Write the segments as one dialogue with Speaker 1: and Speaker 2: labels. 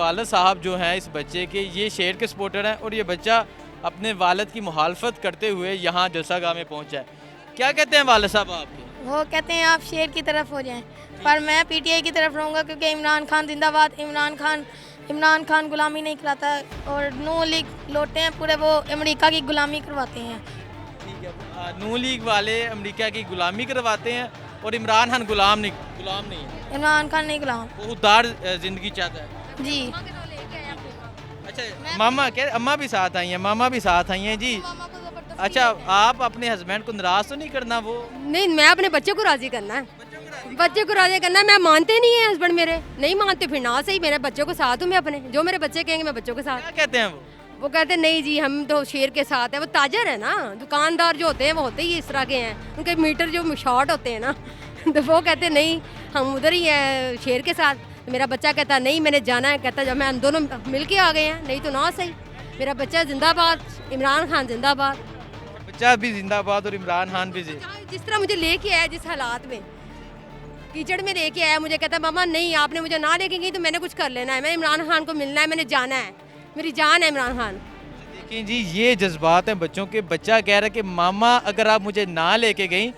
Speaker 1: वालिद साहब जो हैं इस बच्चे के, ये शेर के सपोर्टर हैं और ये बच्चा अपने वालिद की मुखालफत करते हुए यहाँ जलसागाह में पहुँचा है। क्या कहते हैं वालिद साहब आपके?
Speaker 2: वो कहते हैं आप शेर की तरफ हो जाएं, पर मैं पीटीआई की तरफ रहूँगा क्योंकि इमरान खान जिंदाबाद। इमरान खान गुलामी नहीं कराता और नून लीग लोटे हैं पूरे, वो अमेरिका की गुलामी करवाते हैं।
Speaker 1: ठीक है, नून लीग वाले अमेरिका की गुलामी करवाते हैं और इमरान खान गुलाम नहीं है।
Speaker 2: इमरान खान नहीं गुलाम।
Speaker 1: वो उदार ज़िंदगी चाहता है
Speaker 2: जी।
Speaker 1: अच्छा, मामा अम्मा भी साथ आई हैं, मामा भी साथ आई हैं जी। अच्छा, आप अपने हस्बैंड को नाराज़ तो नहीं करना? वो
Speaker 3: नहीं, मैं अपने बच्चे को राज़ी करना है, बच्चे को राज़ी करना है। मैं मानते नहीं है हस्बैंड मेरे, नहीं मानते फिर ना सही, मेरे बच्चों को साथ हूँ मैं अपने, जो मेरे बच्चे कहेंगे मैं बच्चों के साथ।
Speaker 1: क्या कहते हैं
Speaker 3: वो कहते हैं नहीं जी हम तो शेर के साथ है। वो ताजर है ना, दुकानदार जो होते हैं वो होते ही इस तरह के हैं, उनके मीटर जो शॉर्ट होते हैं ना तो वो कहते हैं नहीं हम उधर ही हैं शेर के साथ। तो मेरा बच्चा कहता नहीं मैंने जाना है, कहता जब मैं दोनों मिल के आ गए हैं, नहीं तो ना सही। मेरा बच्चा जिंदाबाद, इमरान खान जिंदाबाद।
Speaker 1: बच्चा भी जिंदाबाद और इमरान खान भी
Speaker 3: जिस तरह मुझे लेके आया, जिस हालात में कीचड़ में लेके आया, मुझे कहता मामा नहीं आपने मुझे ना लेके गई तो मैंने कुछ कर लेना है, मैं इमरान खान को मिलना है, मैंने जाना है, मेरी जान है इमरान खान।
Speaker 1: देखिए जी, ये जज्बात हैं बच्चों के। बच्चा कह रहा है कि मामा अगर आप मुझे ना लेके गई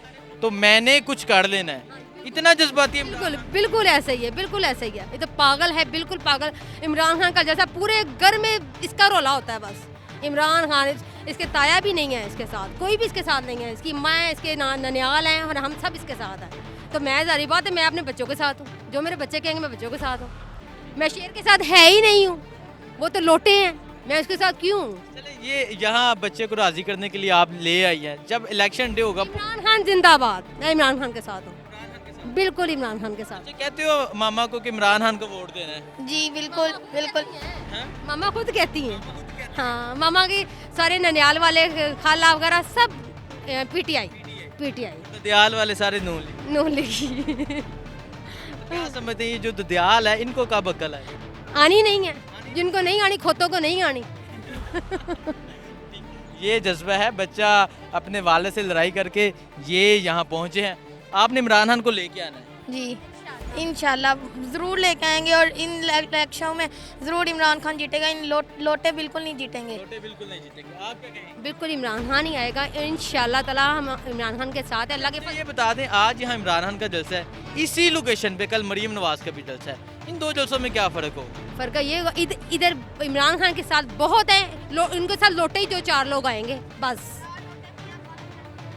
Speaker 1: तो मैंने कुछ कर लेना है। इतना जज्बाती है।
Speaker 3: बिल्कुल बिल्कुल ऐसा ही है, बिल्कुल ऐसा ही है। ये तो पागल है, बिल्कुल पागल। इमरान खान का जैसा पूरे घर में इसका रोला होता है बस। इमरान खान, इसके ताया भी नहीं है इसके साथ, कोई भी इसके साथ नहीं है, इसकी माँ है, इसके ननियाल हैं और हम सब इसके साथ हैं। तो मैं जारी बात है मैं अपने बच्चों के साथ हूँ, जो मेरे बच्चे कहेंगे मैं बच्चों के साथ हूँ। मैं शेर के साथ है ही नहीं हूँ, वो तो लोटे हैं, मैं उसके साथ क्यों हूँ?
Speaker 1: चले, ये यहाँ बच्चे को राजी करने के लिए आप ले आई हैं, जब इलेक्शन डे होगा।
Speaker 3: इमरान खान जिंदाबाद, मैं इमरान खान के साथ हूँ, बिल्कुल इमरान खान के साथ।
Speaker 1: अच्छा, कहते हो मामा को कि इमरान खान को वोट देना है?
Speaker 2: जी बिल्कुल बिल्कुल।
Speaker 3: मामा खुद कहती हैं, हाँ मामा की सारे ननियाल वाले खाला वगैरह सब पीटीआई।
Speaker 1: ददियाल वाले सारे नून लीग। क्या समझते हैं ये जो ददियाल है इनको कब अकल है?
Speaker 3: आनी नहीं है, जिनको नहीं आनी खोतों को नहीं आनी।
Speaker 1: ये जज्बा है, बच्चा अपने वाले से लड़ाई करके ये यहाँ पहुँचे हैं। आपने इमरान खान को लेके आना है
Speaker 2: जी, इंशाल्लाह ज़रूर लेके आएंगे और इन इलेक्शनों में ज़रूर इमरान खान जीतेगा। इन लोटे बिल्कुल नहीं जीतेंगे।
Speaker 1: बिल्कुल नहीं जीतेंगे। आप क्या कहेंगे?
Speaker 3: बिल्कुल इमरान खान ही आएगा इंशाल्लाह ताला, हम इमरान खान के साथ है। अल्लाह के
Speaker 1: तो ये बता दें, आज यहाँ इमरान खान का जलसा है, इसी लोकेशन पे कल मरीम नवाज का भी जलसा है, इन दो जलसों में क्या फ़र्क हो?
Speaker 3: फर्क ये इधर इमरान खान के साथ बहुत है, इनके साथ लोटे ही 2-4 लोग आएंगे बस।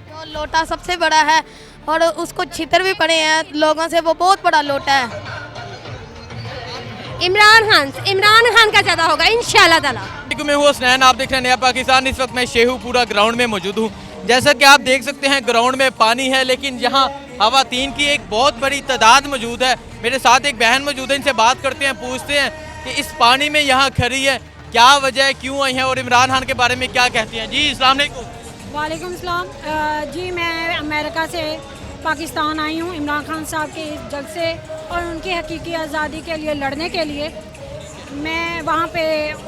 Speaker 2: जो लोटा सबसे बड़ा है और उसको छितर भी पड़े हैं लोगों से, वो बहुत बड़ा लोटा है।
Speaker 3: इमरान खान का ज़्यादा होगा इंशाल्लाह ताला।
Speaker 1: मैं हूँ हसनैन, आप देख रहे हैं नया पाकिस्तान। इस वक्त मैं शेखुपुरा ग्राउंड में मौजूद हूँ। जैसा कि आप देख सकते हैं ग्राउंड में पानी है, लेकिन यहाँ खवातीन की एक बहुत बड़ी तादाद मौजूद है। मेरे साथ एक बहन मौजूद है, इनसे बात करते हैं, पूछते हैं कि इस पानी में यहाँ खड़ी है, क्या वजह है, क्यों आई है और इमरान खान के बारे में क्या कहती हैं। जी अस्सलाम वालेकुम।
Speaker 4: वालेकुम सलाम। जी मैं अमेरिका से पाकिस्तान आई हूँ इमरान खान साहब के इस जलसे और उनकी हकीकी आज़ादी के लिए लड़ने के लिए। मैं वहाँ पे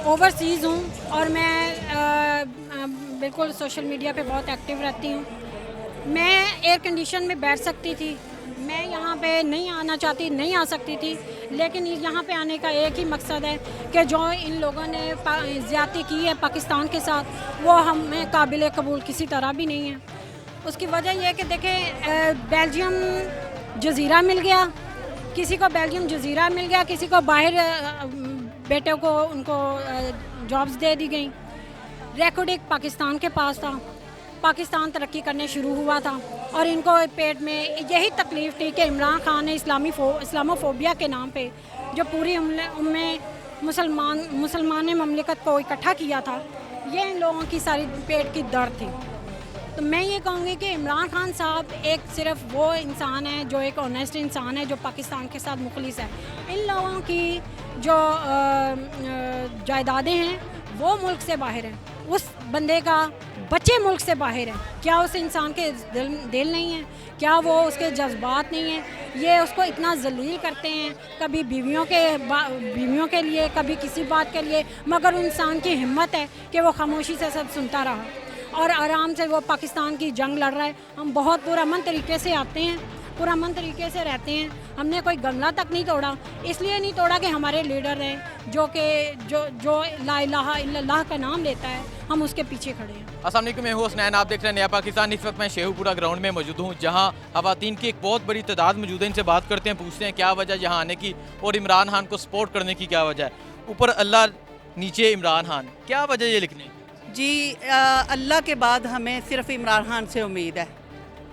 Speaker 4: ओवरसीज़ हूँ और मैं बिल्कुल सोशल मीडिया पे बहुत एक्टिव रहती हूँ। मैं एयर कंडीशन में बैठ सकती थी, मैं यहाँ पे नहीं आना चाहती, नहीं आ सकती थी, लेकिन यहाँ पे आने का एक ही मकसद है कि जो इन लोगों ने ज़्यादती की है पाकिस्तान के साथ, वो हमें काबिल कबूल किसी तरह भी नहीं है। उसकी वजह यह है कि देखें, बेल्जियम जज़ीरा मिल गया, किसी को बेल्जियम जज़ीरा मिल गया, किसी को बाहर बेटे को उनको जॉब्स दे दी गई। रिकॉर्ड एक पाकिस्तान के पास था, पाकिस्तान तरक्की करने शुरू हुआ था और इनको पेट में यही तकलीफ़ थी कि इमरान खान ने इस्लामोफोबिया के नाम पे जो पूरी उम्में मुसलमान ममलिकत को इकट्ठा किया था, ये इन लोगों की सारी पेट की दर्द थी। तो मैं ये कहूँगी कि इमरान खान साहब एक सिर्फ वो इंसान है जो एक ऑनेस्ट इंसान है, जो पाकिस्तान के साथ मुखलिस है। इन लोगों की जो जायदादें हैं वो मुल्क से बाहर हैं, उस बंदे का बच्चे मुल्क से बाहर हैं। क्या उस इंसान के दिल नहीं है? क्या वो उसके जज्बात नहीं हैं? ये उसको इतना जलील करते हैं, कभी बीवियों के लिए, कभी किसी बात के लिए, मगर उन इंसान की हिम्मत है कि वो खामोशी से सब सुनता रहा और आराम से वो पाकिस्तान की जंग लड़ रहा है। हम बहुत पुरअमन तरीके से आते हैं, पुरअमन तरीके से रहते हैं। हमने कोई गमला तक नहीं तोड़ा, इसलिए नहीं तोड़ा कि हमारे लीडर हैं जो ला इलाहा इल्लल्लाह का नाम लेता है, हम उसके पीछे खड़े हैं।
Speaker 1: अस्सलाम वालेकुम, मैं हूं हसनैन, आप देख रहे हैं नया पाकिस्तान। इस वक्त मैं शेहूपुरा ग्राउंड में मौजूद हूं, जहां खवातीन की एक बहुत बड़ी तादाद मौजूद है। इनसे बात करते हैं, पूछते हैं क्या वजह यहाँ आने की और इमरान खान को सपोर्ट करने की क्या वजह है। ऊपर अल्लाह, नीचे इमरान खान, क्या वजह ये लिखने की?
Speaker 5: जी अल्लाह के बाद हमें सिर्फ इमरान खान से उम्मीद है,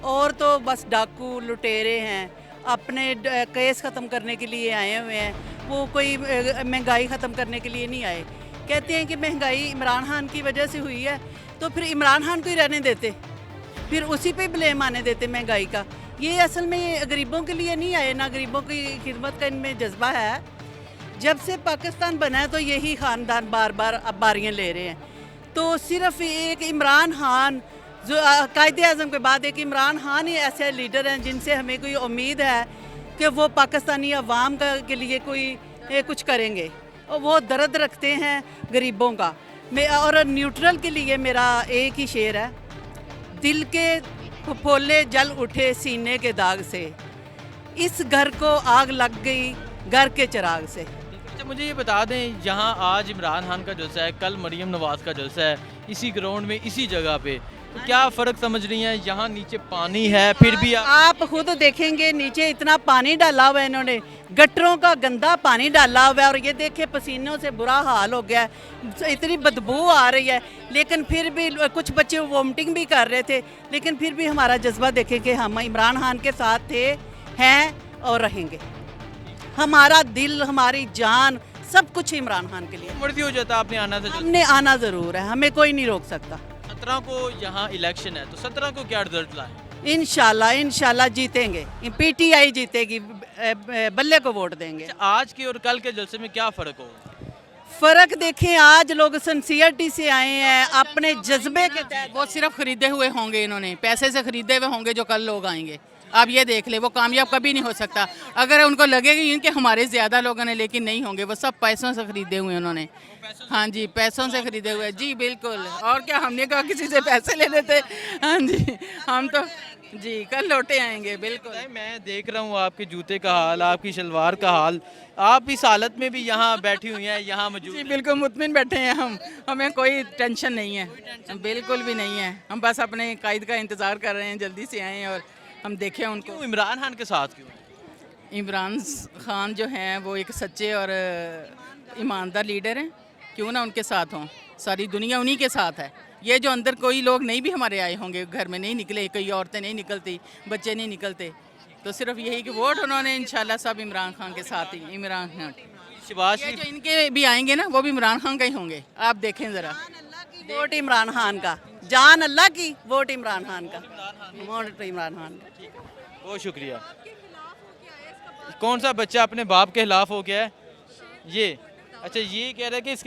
Speaker 5: और तो बस डाकू लुटेरे हैं, अपने केस ख़त्म करने के लिए आए हुए हैं। वो कोई महंगाई ख़त्म करने के लिए नहीं आए। कहते हैं कि महंगाई इमरान खान की वजह से हुई है, तो फिर इमरान खान को ही रहने देते, फिर उसी पे ब्लेम आने देते महंगाई का। ये असल में गरीबों के लिए नहीं आए, ना गरीबों की खिदमत का इनमें जज्बा है। जब से पाकिस्तान बना है तो यही ख़ानदान बार बार अब बारियाँ ले रहे हैं। तो सिर्फ एक इमरान खान, जो कायदे आज़म के बाद एक इमरान खान ही ऐसे लीडर हैं जिनसे हमें कोई उम्मीद है कि वो पाकिस्तानी अवाम के लिए कोई कुछ करेंगे, और वो दर्द रखते हैं गरीबों का। और न्यूट्रल के लिए मेरा एक ही शेर है, दिल के फफोले जल उठे सीने के दाग से, इस घर को आग लग गई घर के चिराग से।
Speaker 1: अच्छा, मुझे ये बता दें, यहाँ आज इमरान खान का जलसा है, कल मरीम नवाज का जलसा है, इसी ग्राउंड में इसी जगह पे, तो क्या फ़र्क समझ रही हैं? यहाँ नीचे पानी है, फिर भी
Speaker 5: आप खुद देखेंगे नीचे इतना पानी डाला हुआ है इन्होंने, गटरों का गंदा पानी डाला हुआ है, और ये देखे पसीनों से बुरा हाल हो गया है, इतनी बदबू आ रही है। लेकिन फिर भी कुछ बच्चे वोमिटिंग भी कर रहे थे, लेकिन फिर भी हमारा जज्बा देखें कि हम इमरान खान के साथ थे, हैं और रहेंगे। हमारा दिल, हमारी जान, सब कुछ इमरान खान के लिए।
Speaker 1: मर्जी हो जाता आपने आना था,
Speaker 5: हमने आना ज़रूर है, हमें कोई नहीं रोक सकता।
Speaker 1: 17 को यहाँ इलेक्शन है, तो 17 को क्या रिजल्ट लाए?
Speaker 5: इंशाल्लाह जीतेंगे, पीटीआई जीतेगी, बल्ले को वोट देंगे।
Speaker 1: अच्छा, आज के और कल के जलसे में क्या फ़र्क होगा?
Speaker 5: फ़र्क देखें, आज लोग सिंसियरिटी से आए हैं, अपने जज्बे के तहत।
Speaker 6: वो सिर्फ खरीदे हुए होंगे, इन्होंने पैसे से खरीदे हुए होंगे जो कल लोग आएंगे। आप ये देख ले, वो कामयाब कभी नहीं हो सकता। अगर उनको लगेगा इनके हमारे ज़्यादा लोगों ने, लेकिन नहीं होंगे, वो सब पैसों से खरीदे हुए उन्होंने। हाँ जी, पैसों से खरीदे हुए, जी बिल्कुल। और क्या, हमने कहा किसी से पैसे ले लेते? हाँ जी, हम तो जी कल लौटे आएंगे, बिल्कुल।
Speaker 1: मैं देख रहा हूँ आपके जूते का हाल, आपकी शलवार का हाल, आप इस हालत में भी यहाँ बैठी हुई हैं, यहाँ मौजूद
Speaker 6: जी
Speaker 1: हैं।
Speaker 6: बिल्कुल मुतमिन बैठे हैं हम, हमें कोई टेंशन नहीं है, बिल्कुल भी नहीं है। हम बस अपने कायद का इंतज़ार कर रहे हैं, जल्दी से आएँ और हम देखें उनको।
Speaker 1: क्यों इमरान खान के साथ क्यों?
Speaker 6: इमरान खान जो हैं वो एक सच्चे और ईमानदार लीडर हैं, क्यों ना उनके साथ हों। सारी दुनिया उन्हीं के साथ है। ये जो अंदर कोई लोग नहीं भी हमारे आए होंगे, घर में नहीं निकले, कोई औरतें नहीं निकलती, बच्चे नहीं निकलते, तो सिर्फ यही कि वोट उन्होंने इंशाल्लाह सब इमरान खान के साथ ही। इमरान खान
Speaker 1: शहबाज
Speaker 6: ये जो इनके भी आएंगे ना, वो भी इमरान खान का ही होंगे, आप देखें ज़रा।
Speaker 5: वोट इमरान खान का, जान अल्लाह की, वोट इमरान खान का, वोट इमरान खान का।
Speaker 1: बहुत शुक्रिया। कौन सा बच्चा अपने बाप के खिलाफ हो गया है? ये अच्छा, ये कह रहे हैं कि इसके